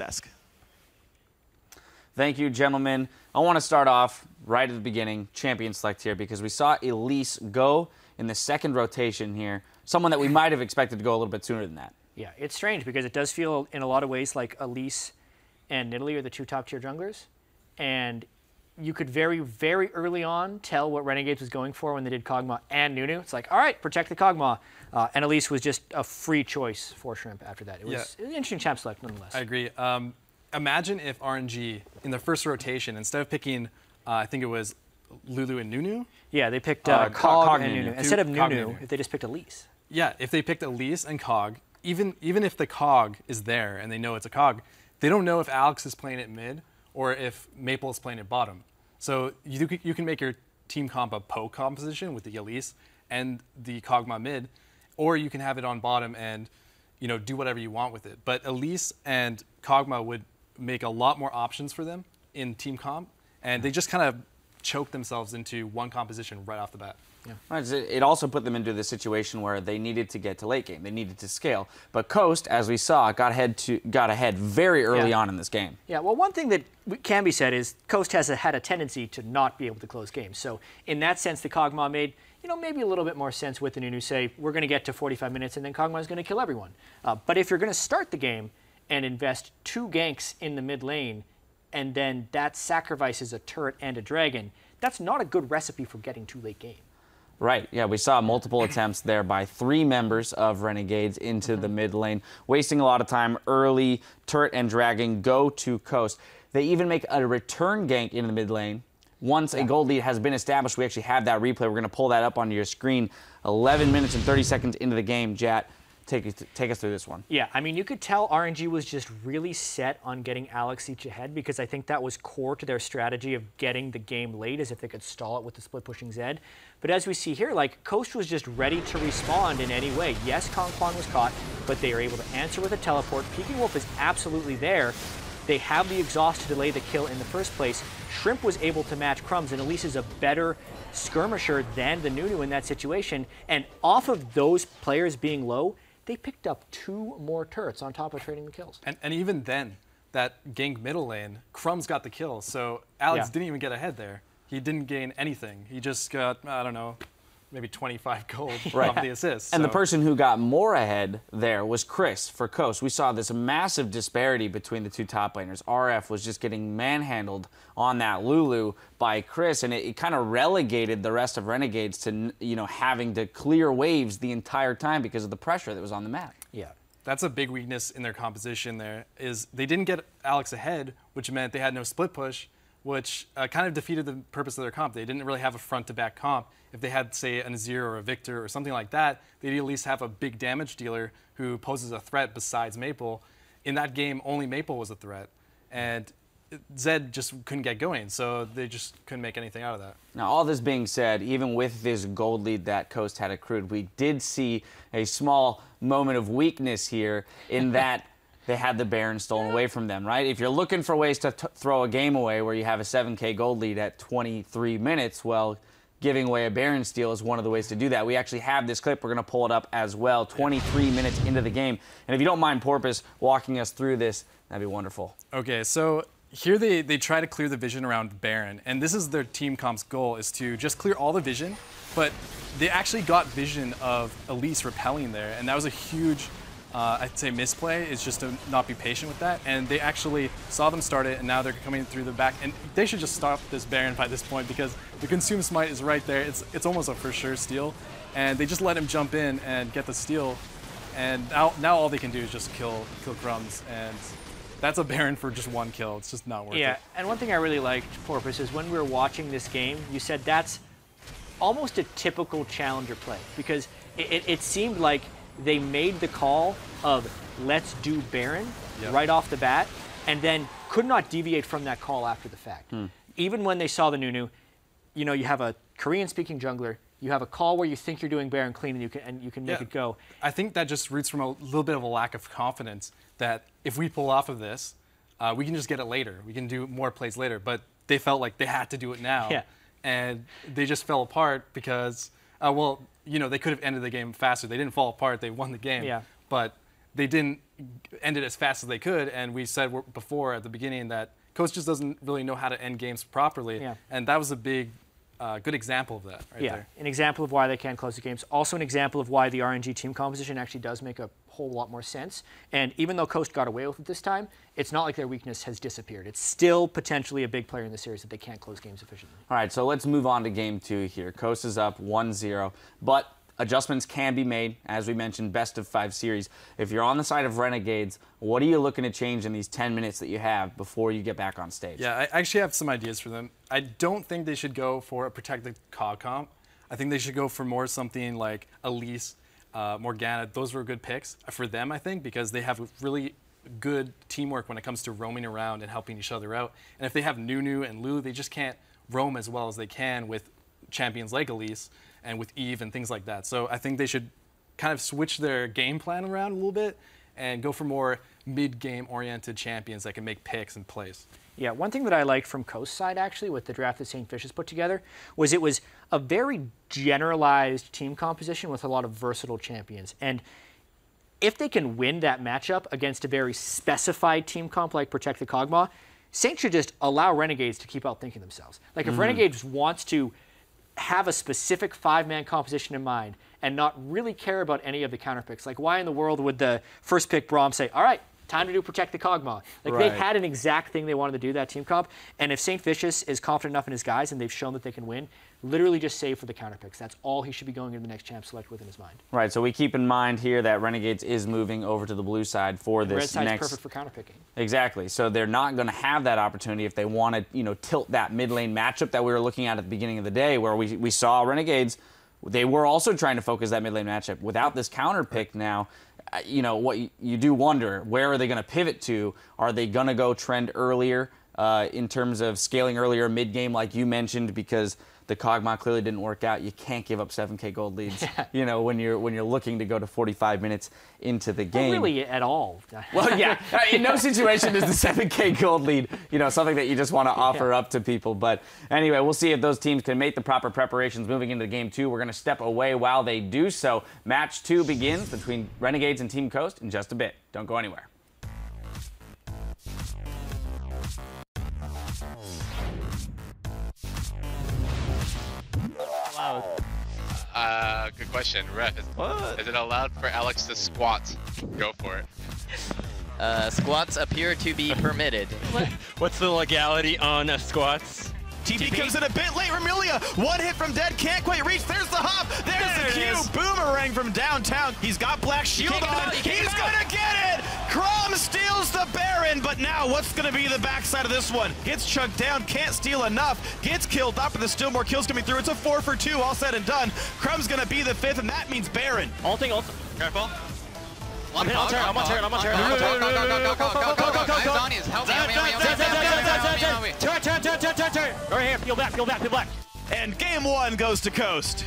desk. Thank you, gentlemen. I want to start off right at the beginning, champion select here, because we saw Elise go in the second rotation here, someone that we might have expected to go a little bit sooner than that. Yeah, it's strange because it does feel in a lot of ways like Elise and Nidalee are the two top-tier junglers, and you could very, very early on tell what Renegades was going for when they did Kog'Maw and Nunu. It's like, all right, protect the Kog'Maw. And Elise was just a free choice for Shrimp after that. It was an interesting champ select nonetheless. I agree. Imagine if RNG, in their first rotation, instead of picking, I think it was Lulu and Nunu? Yeah, they picked Kog and Nunu. Instead of Nunu. if they just picked Elise. Yeah, if they picked Elise and Kog, even if the Kog is there and they know it's a Kog, they don't know if Alex is playing it mid or if Maple is playing it bottom. So you can make your team comp a Poe composition with the Elise and the Kog'Maw mid, or you can have it on bottom and do whatever you want with it. But Elise and Kog'Maw would make a lot more options for them in team comp, and they just kind of choke themselves into one composition right off the bat. Yeah. Right, it also put them into the situation where they needed to get to late game. They needed to scale. But Coast, as we saw, got ahead very early on in this game. Yeah, well, one thing that can be said is Coast has had a tendency to not be able to close games. So in that sense, the Kog'Maw made maybe a little bit more sense with the Nunu say, we're going to get to 45 minutes and then Kog'Maw is going to kill everyone. But if you're going to start the game and invest 2 ganks in the mid lane, and then that sacrifices a turret and a dragon, that's not a good recipe for getting to late game. Right, yeah, we saw multiple attempts there by 3 members of Renegades into the mid lane, wasting a lot of time early. Turret and dragon go to Coast. They even make a return gank into the mid lane. Once a gold lead has been established, we actually have that replay. We're going to pull that up onto your screen. 11 minutes and 30 seconds into the game, Jat. Take us through this one. Yeah, I mean, you could tell RNG was just really set on getting Alex each ahead because I think that was core to their strategy of getting the game late, as if they could stall it with the split pushing Zed. But as we see here, like, Coast was just ready to respond in any way. Yes, Kong Quan was caught, but they were able to answer with a teleport. Peking Wolf is absolutely there. They have the exhaust to delay the kill in the first place. Shrimp was able to match Crumbs, and Elise is a better skirmisher than the Nunu in that situation. And off of those players being low, they picked up 2 more turrets on top of trading the kills. And even then, that gank middle lane, Crumbs got the kill, so Alex didn't even get ahead there. He didn't gain anything. He just got, I don't know, maybe 25 gold off the assist. And the person who got more ahead there was Chris for Coast. We saw this massive disparity between the 2 top laners. RF was just getting manhandled on that Lulu by Chris, and it kind of relegated the rest of Renegades to having to clear waves the entire time because of the pressure that was on the map. Yeah. That's a big weakness in their composition there, is they didn't get Alex ahead, which meant they had no split push, which kind of defeated the purpose of their comp. They didn't really have a front-to-back comp. If they had, say, an Azir or a Victor or something like that, they'd at least have a big damage dealer who poses a threat besides Maple. In that game, only Maple was a threat, and Zed just couldn't get going, so they just couldn't make anything out of that. Now, all this being said, even with this gold lead that Coast had accrued, we did see a small moment of weakness here in that they had the Baron stolen away from them, right? If you're looking for ways to throw a game away where you have a 7K gold lead at 23 minutes, well, giving away a Baron steal is one of the ways to do that. We actually have this clip. We're going to pull it up as well, 23 minutes into the game. And if you don't mind Porpoise walking us through this, that'd be wonderful. Okay, so here they try to clear the vision around Baron, and this is their team comp's goal, is to just clear all the vision, but they actually got vision of Elise repelling there, and that was a huge, I'd say, misplay, is just to not be patient with that, and they actually saw them start it, and now they're coming through the back, and they should just stop this Baron by this point, because the Consume Smite is right there. It's almost a for sure steal, and they just let him jump in and get the steal, and now all they can do is just kill Crumbs, and that's a Baron for just 1 kill. It's just not worth it. Yeah, and one thing I really liked, Porpoise, is when we were watching this game, you said that's almost a typical challenger play, because it seemed like they made the call of let's do Baron right off the bat, and then could not deviate from that call after the fact. Even when they saw the Nunu, you have a Korean-speaking jungler, you have a call where you think you're doing Baron clean, and you can make it go. I think that just roots from a little bit of a lack of confidence that if we pull off of this, we can just get it later. We can do more plays later. But they felt like they had to do it now. Yeah. And they just fell apart because, well, they could have ended the game faster. They didn't fall apart. They won the game. Yeah. But they didn't end it as fast as they could. And we said before at the beginning that Coast just doesn't really know how to end games properly. Yeah. And that was a big, good example of that right there. An example of why they can't close the games. Also an example of why the RNG team composition actually does make a whole lot more sense. And even though Coast got away with it this time, it's not like their weakness has disappeared. It's still potentially a big player in the series that they can't close games efficiently. All right, so let's move on to game 2 here. Coast is up 1-0, but adjustments can be made. As we mentioned, best of 5 series. If you're on the side of Renegades, what are you looking to change in these 10 minutes that you have before you get back on stage? Yeah, I actually have some ideas for them. I don't think they should go for a protected COG comp. I think they should go for more something like Elise, Morgana. Those were good picks for them, I think, because they have really good teamwork when it comes to roaming around and helping each other out. And if they have Nunu and Lulu, they just can't roam as well as they can with champions like Elise and with Eve and things like that. So I think they should kind of switch their game plan around a little bit and go for more mid-game oriented champions that can make picks and plays. Yeah, one thing that I liked from Coast side actually with the draft that St. Fishes put together was it was a very generalized team composition with a lot of versatile champions. And if they can win that matchup against a very specified team comp like Protect the Kog'Maw, Saint should just allow Renegades to keep outthinking themselves. Like if Renegades wants to have a specific 5-man composition in mind and not really care about any of the counter picks. Like why in the world would the first pick Braum say, all right, time to do Protect the Kog'Maw? Like they had an exact thing they wanted to do, that team comp. And if St. Vicious is confident enough in his guys and they've shown that they can win, literally just save for the counter picks. That's all he should be going into the next champ select with in his mind. Right, so we keep in mind here that Renegades is moving over to the blue side for this Red side's next... perfect for counter picking. Exactly. So they're not going to have that opportunity if they want to, tilt that mid lane matchup that we were looking at the beginning of the day, where we saw Renegades. They were also trying to focus that mid lane matchup. Without this counter pick now, what you do wonder, where are they going to pivot to? Are they going to go trend earlier in terms of scaling earlier mid game, like you mentioned, because the Kog'Maw clearly didn't work out. You can't give up 7K gold leads, when you're looking to go to 45 minutes into the game. Not really at all. Well, yeah, in no situation is the 7K gold lead, something that you just want to offer up to people. But anyway, we'll see if those teams can make the proper preparations moving into game 2. We're going to step away while they do so. Match 2 begins between Renegades and Team Coast in just a bit. Don't go anywhere. Good question. Ref, is it allowed for Alex to squat? Go for it. Squats appear to be permitted. What's the legality on squats? TP comes in a bit late. Remilia, one hit from dead, can't quite reach. There's the hop. There's the Q. Boomerang from downtown. He's got Black Shield on. He's gonna get it. Crom steals the Baron, but now what's gonna be the backside of this one? Gets chunked down, can't steal enough. Gets killed off, but there's still more kills coming through. It's a 4 for 2, all said and done. Crum's gonna be the 5th, and that means Baron. Ulting. Careful. I'm on turn. Go. Eyes on you. Help me. Turn. Right here. Peel back. And game 1 goes to Coast.